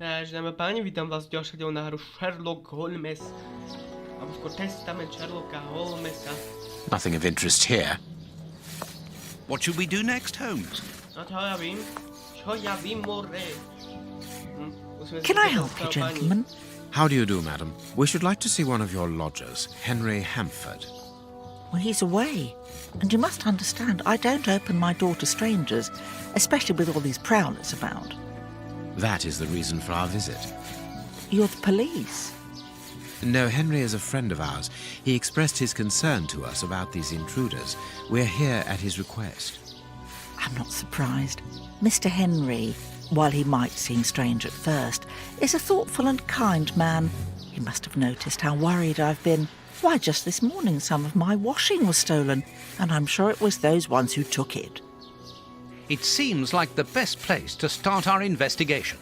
Dámy a páni, vítam vás v ďalších dielom na hru Sherlock Holmes. Alebo skôr testament Sherlocka Holmesa. Nothing of interest here. What should we do next, Holmes? No čo ja vím? More? Can I help you, gentlemen? How do you do, madam? We should like to see one of your lodgers, Henry Hampford. Well, he's away. And you must understand, I don't open my door to strangers, especially with all these prowlers about. That is the reason for our visit. You're the police. No, Henry is a friend of ours. He expressed his concern to us about these intruders. We're here at his request. I'm not surprised. Mr. Henry, while he might seem strange at first, is a thoughtful and kind man. You must have noticed how worried I've been. Why, just this morning some of my washing was stolen, and I'm sure it was those ones who took it. It seems like the best place to start our investigation.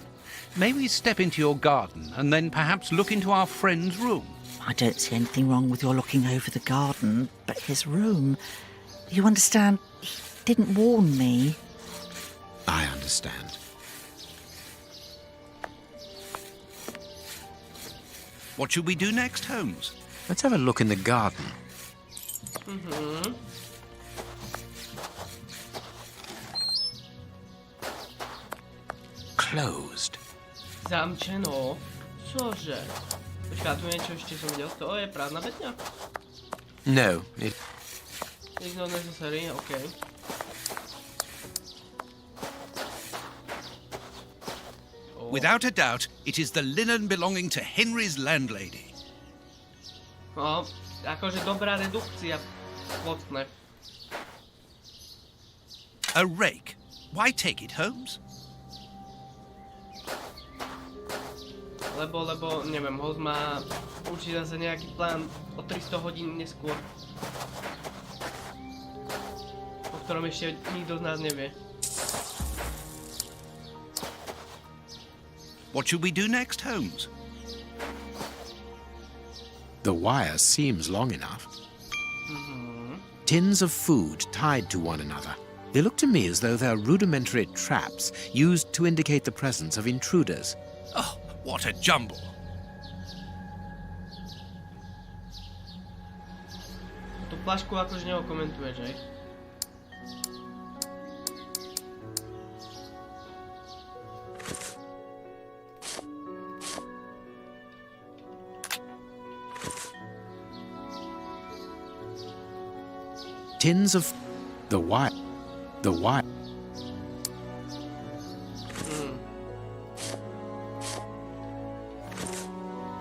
May we step into your garden and then perhaps look into our friend's room? I don't see anything wrong with your looking over the garden, but his room... You understand, he didn't warn me. I understand. What should we do next, Holmes? Let's have a look in the garden. Closed. Zamčeno. Cože? Počká, tu niečo ešte som videl. To je prázdna betňa? No, it... It's not necessary, okay. Oh. Without a doubt, it is the linen belonging to Henry's landlady. No, akože dobrá redukcia. Mocné. A rake. Why take it, Holmes? Lebo, neviem, host má určite zase nejaký plán o 300 hodín neskôr. O ktorom ešte nikto z nás nevie. What should we do next, Holmes? The wire seems long enough. Tins of food tied to one another. They look to me as though they're rudimentary traps used to indicate the presence of intruders. Oh, what a jumble. Tú flašku akože neokomentuješ, hej? Tins of... The wire...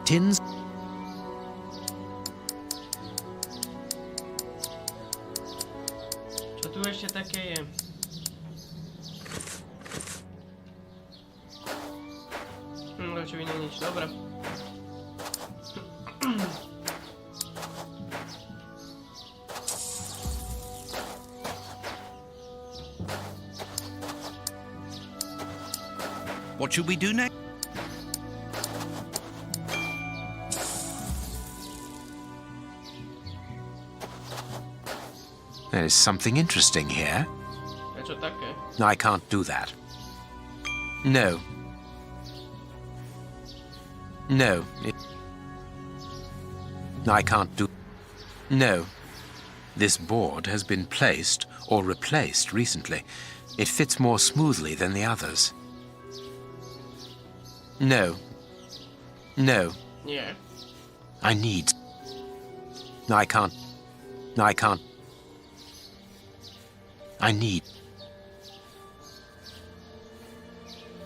Tins... Čo tu ešte také je? Očividne nič, dobre. What should we do next? There is something interesting here. Čo také? I can't do that. No. No. I can't do... No. This board has been placed or replaced recently. It fits more smoothly than the others. No. No. Nie. I need... I can't... I need...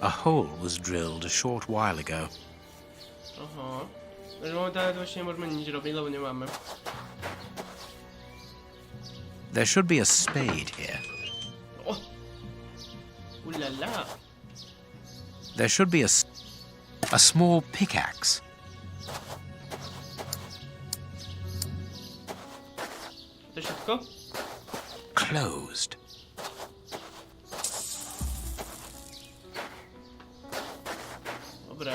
A hole was drilled a short while ago. Aha. Takže momentálne tu ešte nemôžeme nič robiť, lebo nemáme. There should be a spade here. Oh! Ulala! There should be a small pickaxe. To je všetko? Closed. Dobre.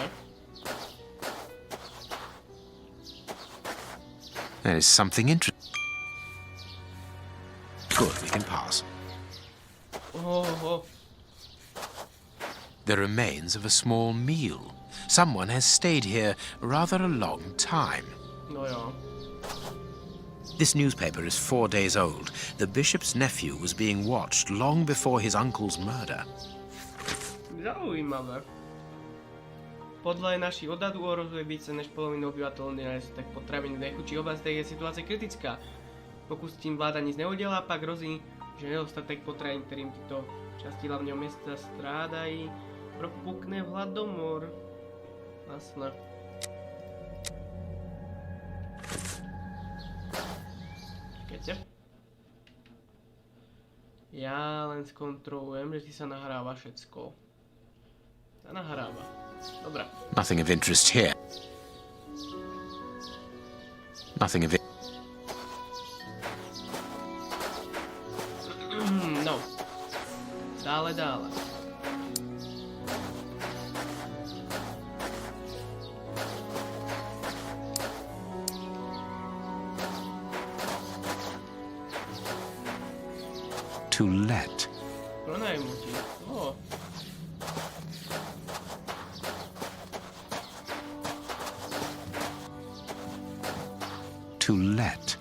There is something interesting. Good, we can pass. Oh. the remains of a small meal. Someone has stayed here rather a long time. No jo. This newspaper is 4 days old. The bishop's nephew was being watched long before his uncle's murder. Zaujímavé. Podľa našich odhadů ohrozuje více než polovinu obyvateľov nedostatek potravín v nechu či oblasti, je situácia kritická. Pokud s tím vláda nic neudělá, pak hrozí, že nedostatek potravín, kterým tyto časti hlavního města strádají, propukne hladomor. Jasné. Čakajte. Ja len skontrolujem, že si sa nahráva všetko. Sa nahráva. Dobre. Nothing of interest here. Nothing of No. Dále. to let. Pronajmutí. Oh. To let.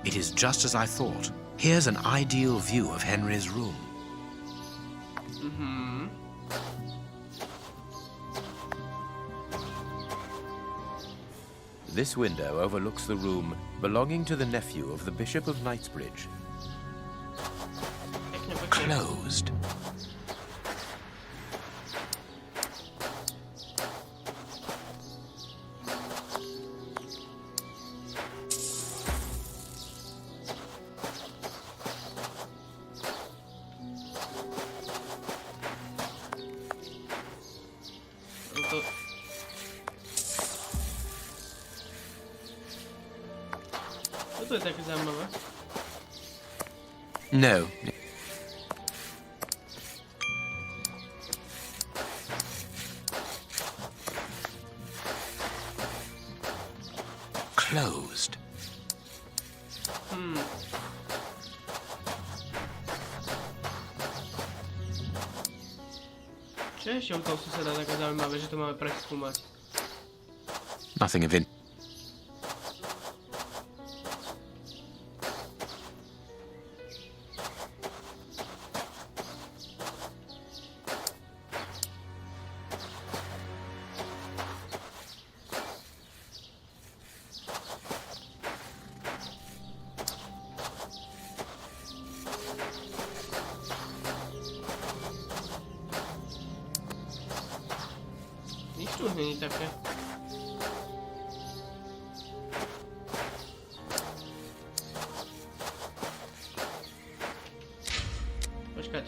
It is just as I thought. Here's an ideal view of Henry's room. This window overlooks the room belonging to the nephew of the Bishop of Knightsbridge. Closed. To je také zaujímavé. No. Closed. Čo je ešte u toho suseda také zaujímavé, že to máme preskúmať? Nothing of interest. Nič tu není také. Počkať.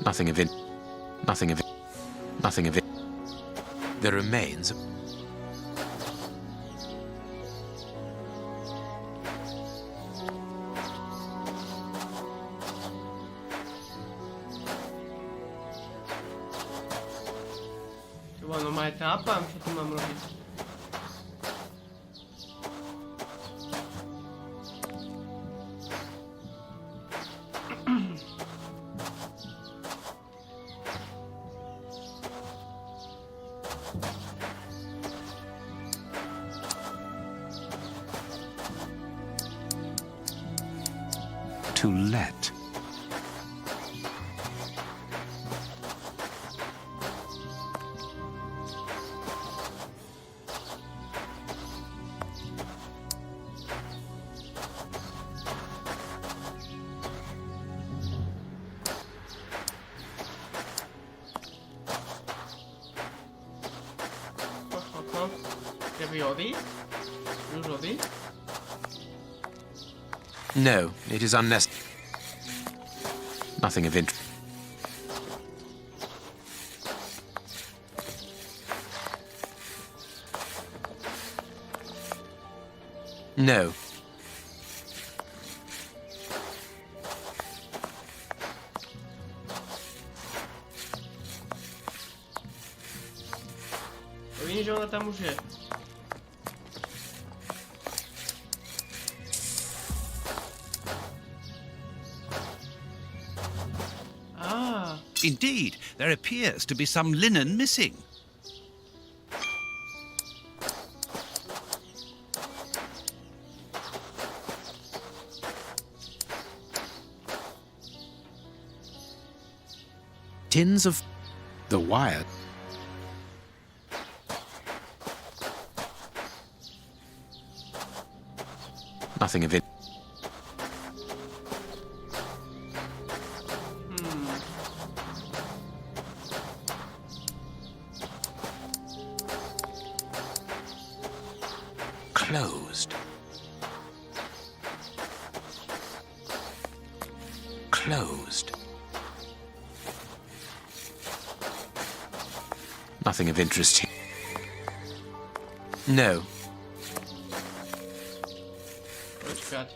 Nothing of it. Nothing of it. Nothing of it. The remains. Chyba no ma etapa, co tu mam robić? To let. Chceš odísť? Už odísť? No, it is unnecessary. Nothing of interest. No. Vidím, že ona tam už je. Indeed, there appears to be some linen missing. Tins of the wire. Nothing of it. Closed. Closed. Nothing of interest here. No. Počkať.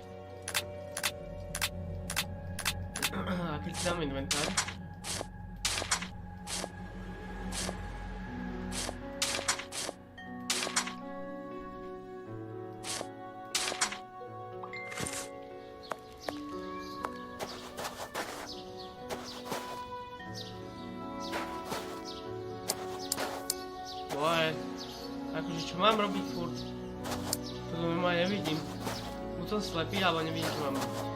A keď si dám inventár. Akože čo mám robiť furt? To normálne nevidím. Buď som slepý, alebo nevidím, čo mám robiť.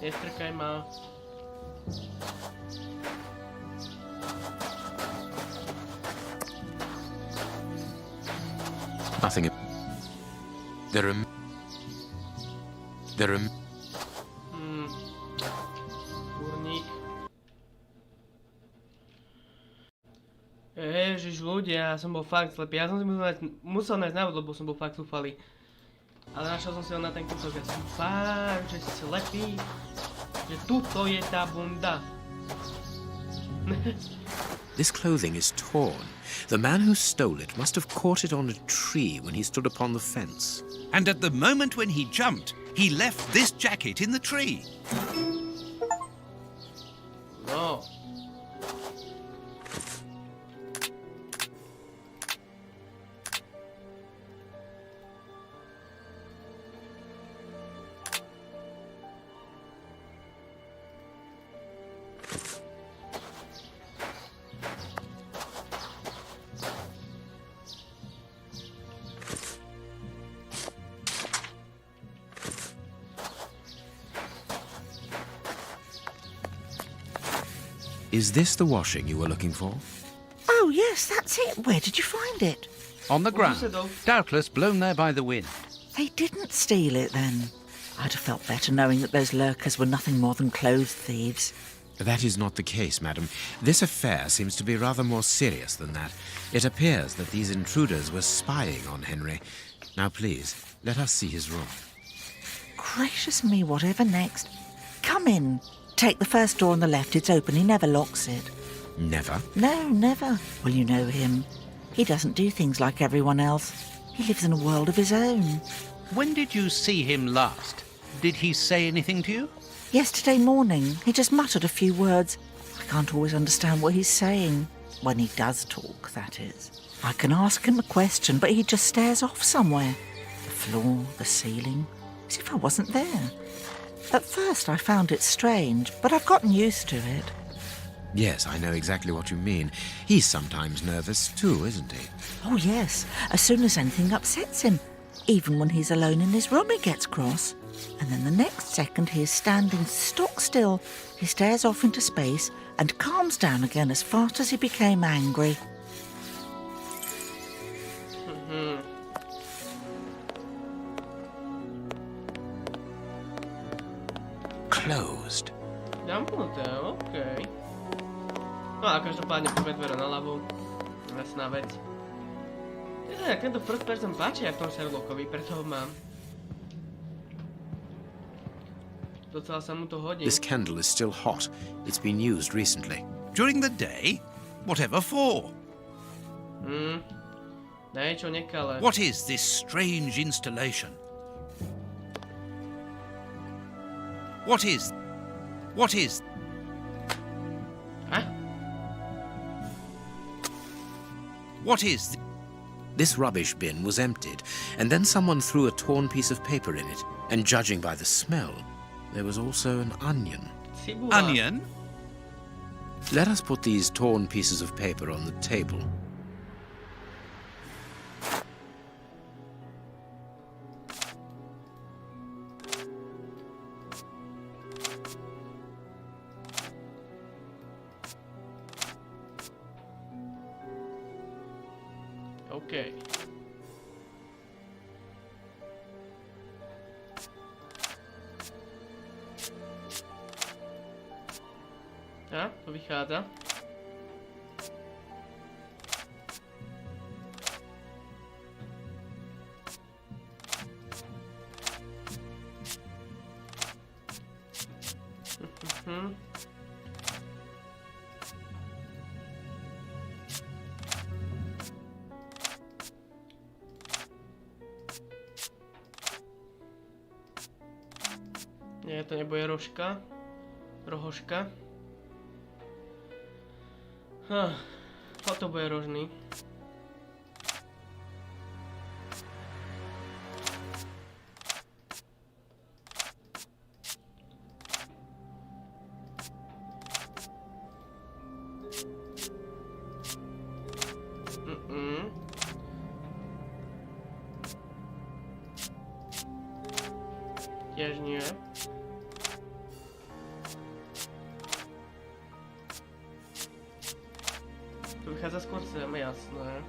Nestrkaj ma. Nothing. There are. Kurník. Ježiš, ľudia, ja som bol fakt slepý. Ja som si musel nájsť návod, lebo som bol fakt zúfalý. Ale našiel som si ho na ten kúsok. Ja som fakt, že slepý. Že tuto je tá bunda. This clothing is torn. The man who stole it must have caught it on a tree when he stood upon the fence. And at the moment when he jumped, he left this jacket in the tree. No. Is this the washing you were looking for? Oh, yes, that's it. Where did you find it? On the What ground, was it, though? doubtless blown there by the wind. They didn't steal it, then. I'd have felt better knowing that those lurkers were nothing more than clothes thieves. That is not the case, madam. This affair seems to be rather more serious than that. It appears that these intruders were spying on Henry. Now, please, let us see his room. Gracious me, whatever next? Come in. Take the first door on the left. It's open. He never locks it. Never? No, never. Well, you know him. He doesn't do things like everyone else. He lives in a world of his own. When did you see him last? Did he say anything to you? Yesterday morning, he just muttered a few words. I can't always understand what he's saying. When he does talk, that is. I can ask him a question, but he just stares off somewhere. The floor, the ceiling, as if I wasn't there. At first I found it strange, but I've gotten used to it. Yes, I know exactly what you mean. He's sometimes nervous too, isn't he? Oh, yes. As soon as anything upsets him. Even when he's alone in his room, he gets cross. And then the next second he is standing stock still. He stares off into space and calms down again as fast as he became angry. Closed. Zamknuté, okej. No a každopádne prvé dvere naľavo. Jasná vec. Tento first person páči aj v tom Sherlockovi, preto ho mám. Docela sa mu to hodí. This candle is still hot. It's been used recently. During the day? Whatever for? Niečo nekalé. What is this strange installation? What is... Huh? What is... This rubbish bin was emptied, and then someone threw a torn piece of paper in it. And judging by the smell, there was also an onion. Cibula. Onion? Let us put these torn pieces of paper on the table. OK. A, to vychádza. Nie, to nebude rožka. Rohoška. To bude rožný. Tiež nie. To vychádza skôr sem, jasné.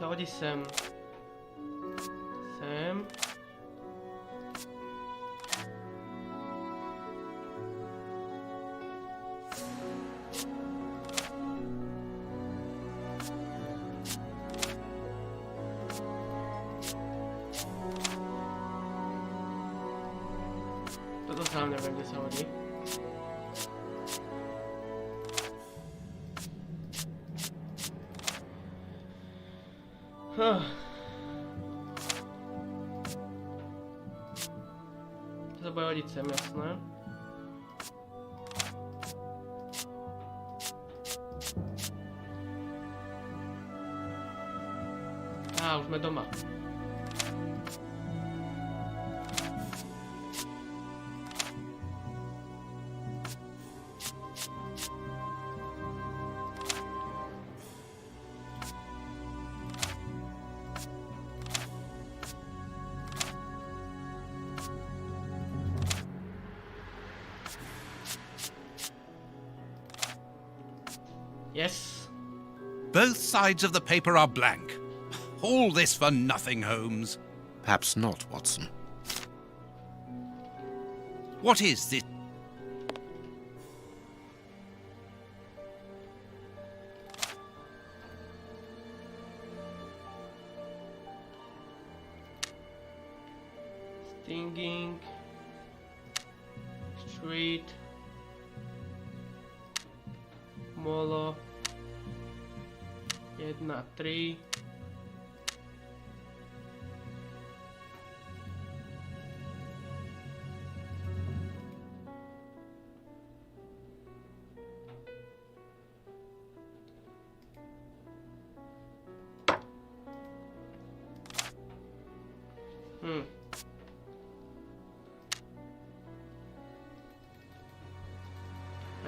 Sa hodí sem. Sem. Toto sám neviem, kde sa hodí. To sa bude hodiť sem, jasné. Už sme doma. Yes. Both sides of the paper are blank. All this for nothing, Holmes. Perhaps not, Watson. What is this? Stinging. Street. Molo. 1, 3.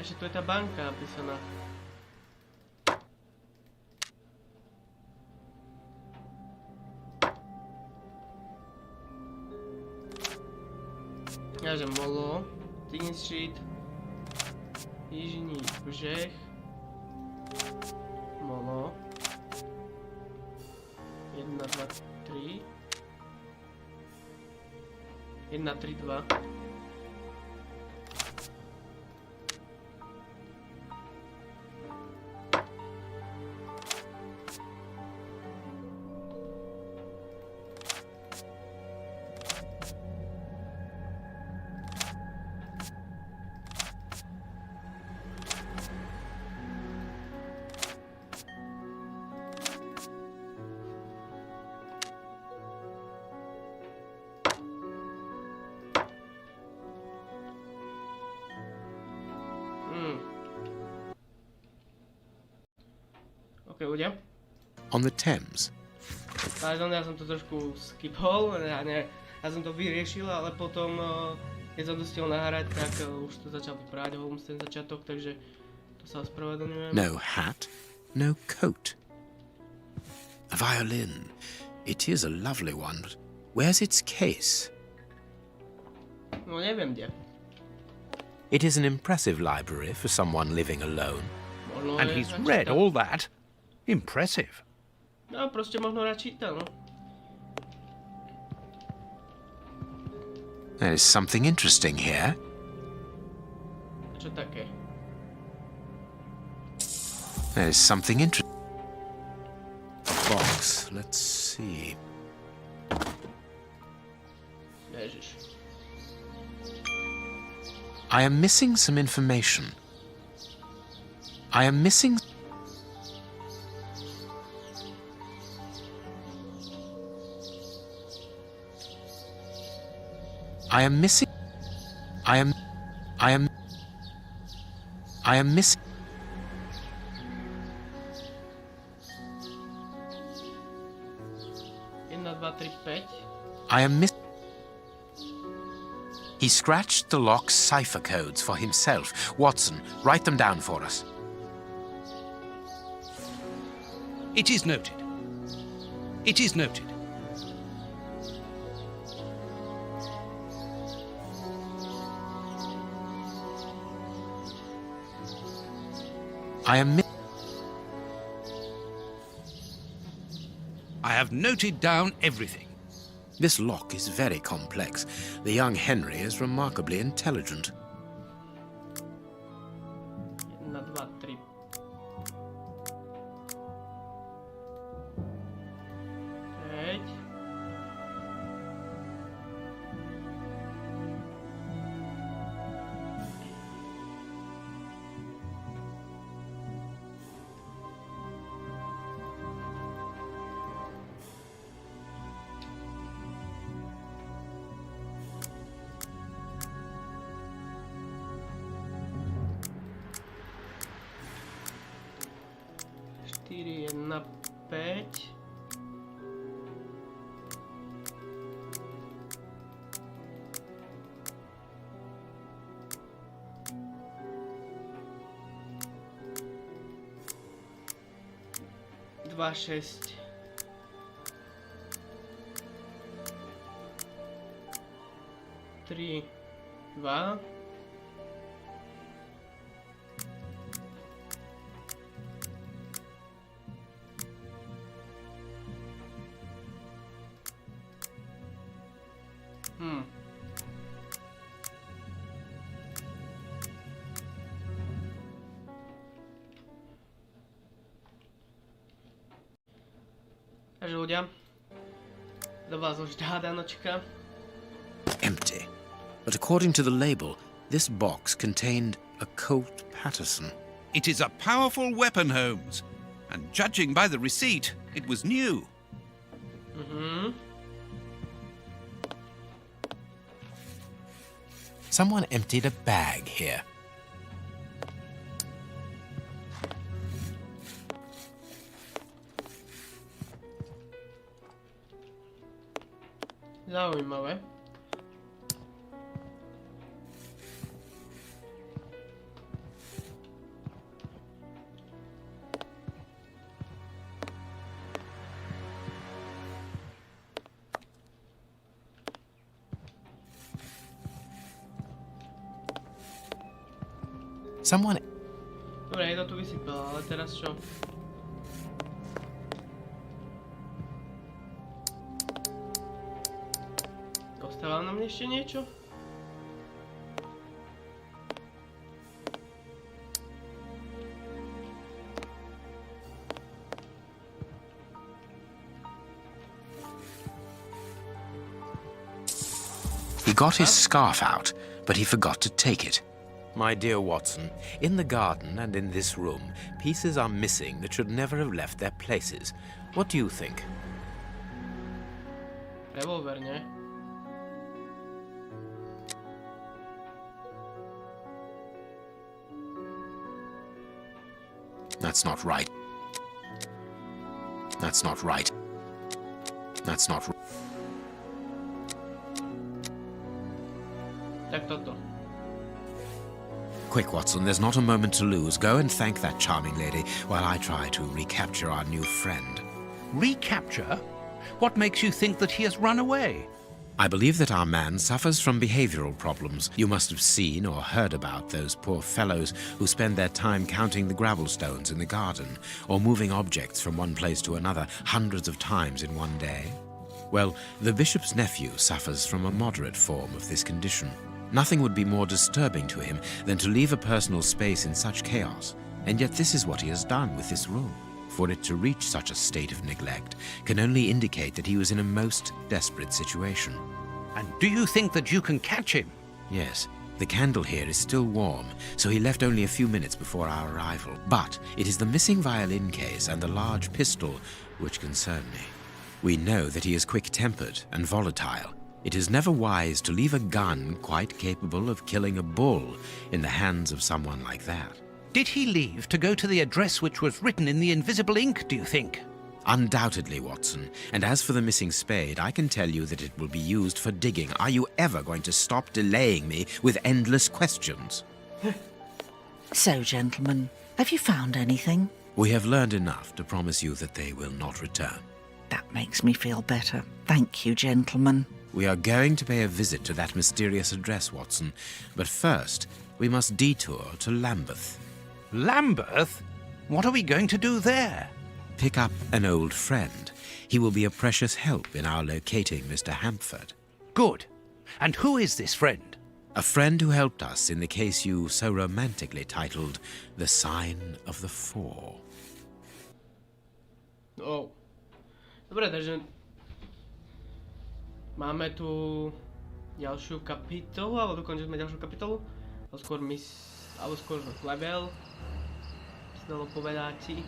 Ešte tu je tá banka napísaná. Jaže molo, Teen Street, Jižní břeh, molo, 1, 2, 3, 1, 3, 2. Ok, ľudia. On the Thames. Pardon, ja som to trošku skipol, ja som to vyriešil, ale potom, keď som to stihol nahrať, tak už to začal vyprávať Holmes ten začiatok, takže to sa ospravedlňujem. No hat, no coat. A violin. It is a lovely one, but where's its case? No neviem kde. It is an impressive library for someone living alone. Možno And he's read all that. Impressive. No proste možno rád čítal, no. There is something interesting here. Čo také? There is something interesting. Box. Let's see. Ježiš. I am missing some information. I am missing... I am missing... I am missing... 1, 2, 3, 5. I am miss... He scratched the lock's cipher codes for himself. Watson, write them down for us. It is noted. It is noted. I am mi- I have noted down everything. This lock is very complex. The young Henry is remarkably intelligent. 1, 2, 3. 5. Čtyři, 1, 5. Dva, 6. Tři, 2. Takže ľudia, do vás už hádanočka. Empty. But according to the label, this box contained a Colt Patterson. It is a powerful weapon, Holmes. And judging by the receipt, it was new. Someone emptied a bag here. Zaujímavé. Someone... Dobre, je to tu vysypala, ale teraz čo? Ostáva na mne ešte niečo? He got his scarf out, but he forgot to take it. My dear Watson, in the garden and in this room, pieces are missing that should never have left their places. What do you think? Revolver, nie? That's not right. That's not right. That's not right. Tak toto. Quick, Watson, there's not a moment to lose. Go and thank that charming lady while I try to recapture our new friend. Recapture? What makes you think that he has run away? I believe that our man suffers from behavioral problems. You must have seen or heard about those poor fellows who spend their time counting the gravel stones in the garden or moving objects from one place to another hundreds of times in one day. Well, the bishop's nephew suffers from a moderate form of this condition. Nothing would be more disturbing to him than to leave a personal space in such chaos, and yet this is what he has done with this room. For it to reach such a state of neglect can only indicate that he was in a most desperate situation. And do you think that you can catch him? Yes, the candle here is still warm, so he left only a few minutes before our arrival. But it is the missing violin case and the large pistol which concern me. We know that he is quick-tempered and volatile. It is never wise to leave a gun quite capable of killing a bull in the hands of someone like that. Did he leave to go to the address which was written in the invisible ink, do you think? Undoubtedly, Watson. And as for the missing spade, I can tell you that it will be used for digging. Are you ever going to stop delaying me with endless questions? So, gentlemen, have you found anything? We have learned enough to promise you that they will not return. That makes me feel better. Thank you, gentlemen. We are going to pay a visit to that mysterious address, Watson. But first, we must detour to Lambeth. Lambeth? What are we going to do there? Pick up an old friend. He will be a precious help in our locating Mr. Hampford. Good. And who is this friend? A friend who helped us in the case you so romantically titled The Sign of the Four. Oh. Dobre, takže máme tu ďalšiu kapitolu, alebo dokončili sme ďalšiu kapitolu, alebo skôr level, si dalo povedať.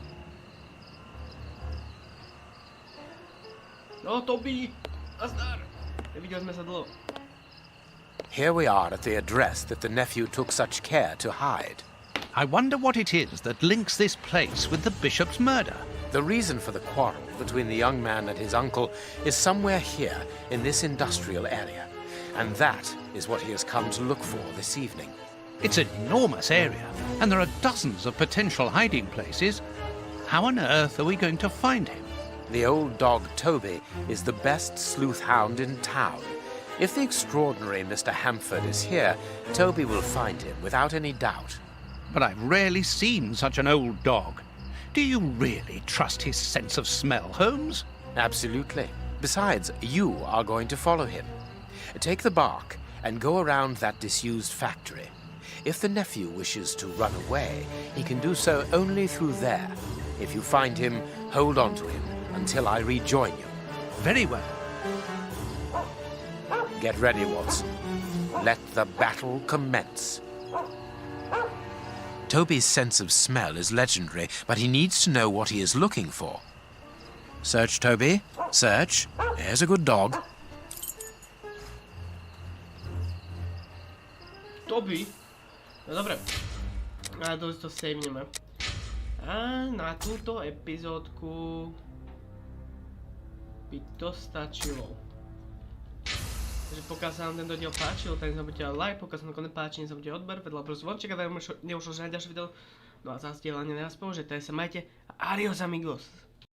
No, Toby, nazdar, nevideli sme sa dlho. Here we are at the address that the nephew took such care to hide. I wonder what it is that links this place with the bishop's murder. The reason for the quarrel between the young man and his uncle is somewhere here in this industrial area, and that is what he has come to look for this evening. It's an enormous area, and there are dozens of potential hiding places. How on earth are we going to find him? The old dog Toby is the best sleuth hound in town. If the extraordinary Mr. Hampford is here, Toby will find him without any doubt. But I've rarely seen such an old dog. Do you really trust his sense of smell, Holmes? Absolutely. Besides, you are going to follow him. Take the bark and go around that disused factory. If the nephew wishes to run away, he can do so only through there. If you find him, hold on to him until I rejoin you. Very well. Get ready, Watson. Let the battle commence. Toby's sense of smell is legendary, but he needs to know what he is looking for. Search, Toby. Search. There's a good dog. Toby? No dobre. A to saveneme. A na túto epizódku by to stačilo. Takže pokiaľ sa vám tento diel páčil, tak nezabudnite like, pokiaľ sa vám nepáči, nezabudnite odber, vedľa zvonček, aby neušlo žiadne ďalšie video. No a za zdieľanie nás pomôže, takže sa majte a adios amigos.